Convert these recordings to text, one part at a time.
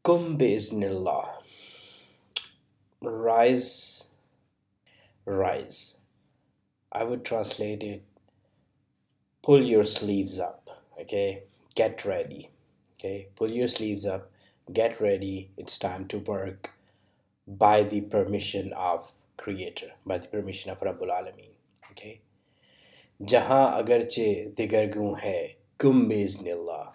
Kum Izinillah. Rise, rise. I would translate it, pull your sleeves up, okay? Get ready, okay? Pull your sleeves up, get ready. It's time to work by the permission of Creator, by the permission of Rabbul Alameen, okay? Jahan agarche digargun hai, kum biiznillah.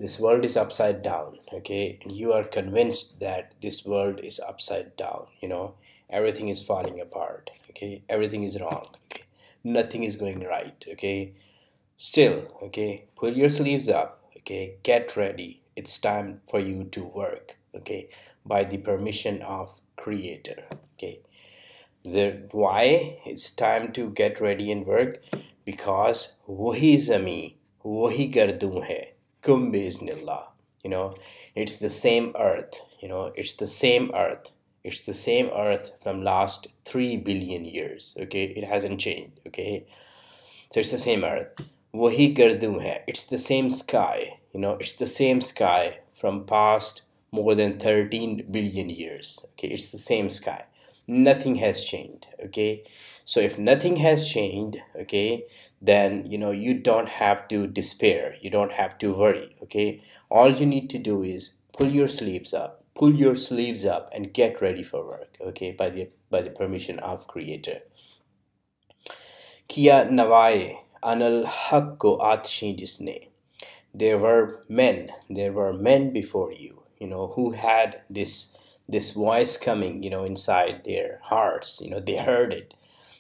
This world is upside down, okay? And you are convinced that this world is upside down, everything is falling apart, okay? Everything is wrong, okay? Nothing is going right, okay? Still, okay, pull your sleeves up, okay? Get ready. It's time for you to work, okay? By the permission of Creator, okay? Why it's time to get ready and work? Because wahi zami, wahi gardun hai, kum biiznillah. It's the same earth, it's the same earth. It's the same earth from last 3 billion years, okay? It hasn't changed, okay? So it's the same earth. Wahi gardun hai. It's the same sky, it's the same sky from past more than 13 billion years, okay? It's the same sky. Nothing has changed, okay? So if nothing has changed, okay, then you don't have to despair, you don't have to worry, okay? All you need to do is pull your sleeves up, and get ready for work, okay? By the permission of Creator. Kiya nawaye anal haq ko atshi jisne. There were men before you, who had this voice coming, inside their hearts. They heard it,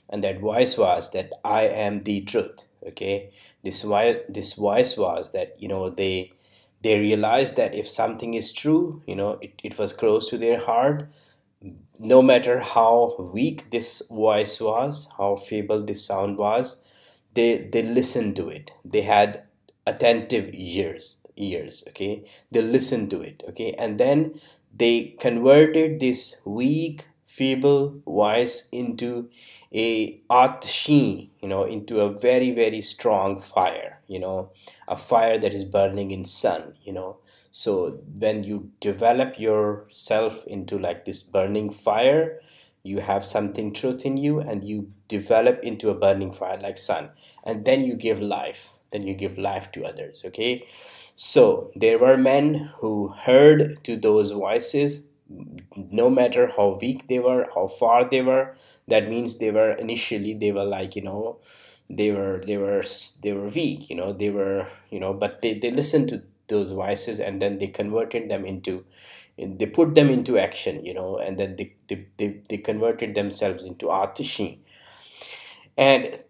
and that voice was that I am the truth, okay? This voice was that, they realized that if something is true, it was close to their heart. No matter how weak this voice was, how feeble this sound was, they listened to it. They had attentive ears, okay? They listened to it, okay? And then they converted this weak, feeble voice into a atshi, into a very, very strong fire, a fire that is burning in sun, So when you develop yourself into like this burning fire, you have something truth in you, and you develop into a burning fire like sun, and then you give life, to others, okay? So there were men who heard to those voices, no matter how weak they were, how far they were. That means they were initially, they were like, they were weak, but they listened to those voices, and then they converted them into, they put them into action, and then they converted themselves into atishi. And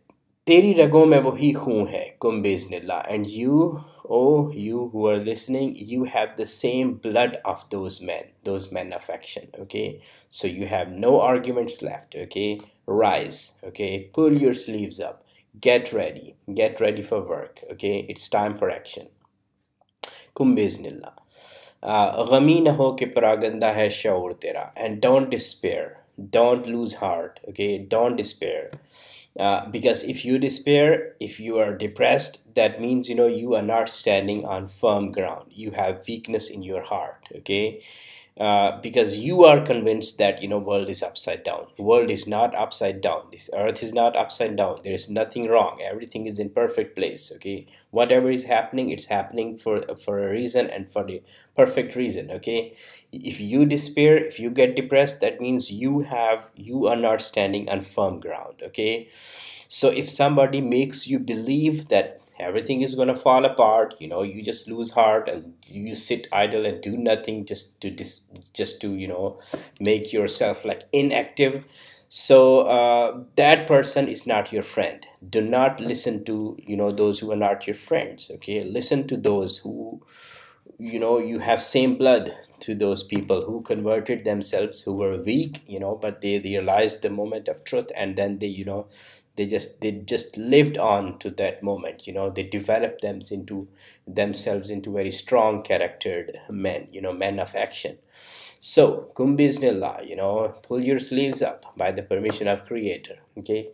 तेरी रगों में वही खून है कुम बिस्मिल्लाह. And you, oh you who are listening, you have the same blood of those men of action, okay? So you have no arguments left, okay? Rise, okay? Pull your sleeves up, get ready for work, okay? It's time for action. कुम बिस्मिल्लाह. गमी न हो कि परागंदा है शऊर तेरा. And don't despair, don't lose heart, okay? Don't despair. Because if you despair, if you are depressed, that means you are not standing on firm ground. You have weakness in your heart, okay? Because you are convinced that world is upside down. World is not upside down. This earth is not upside down. There is nothing wrong. Everything is in perfect place, okay? Whatever is happening, it's happening for a reason, and for the perfect reason, okay? If you despair, if you get depressed, that means you are not standing on firm ground, okay? So if somebody makes you believe that everything is going to fall apart, you just lose heart, and you sit idle and do nothing, just to make yourself like inactive. So that person is not your friend. Do not listen to those who are not your friends, okay? Listen to those who you have same blood to those people who converted themselves, who were weak, but they realized the moment of truth, and then they just lived on to that moment. They developed themselves into very strong charactered men, men of action. So kum biznillah, pull your sleeves up by the permission of Creator, okay?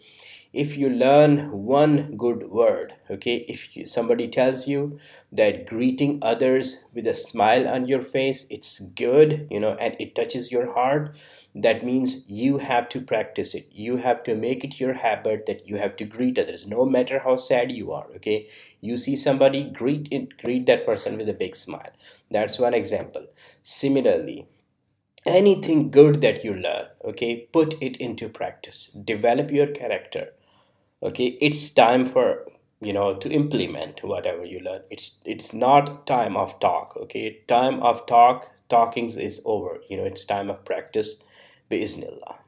If you learn one good word, okay, if somebody tells you that greeting others with a smile on your face, it's good, and it touches your heart, that means you have to practice it. You have to make it your habit that you have to greet others no matter how sad you are. Okay, you see somebody, greet that person with a big smile. That's one example. Similarly, anything good that you learn, okay, put it into practice, develop your character. Okay, it's time for, to implement whatever you learn. It's not time of talk. Okay, time of talkings is over. It's time of practice. Bi-iznillah.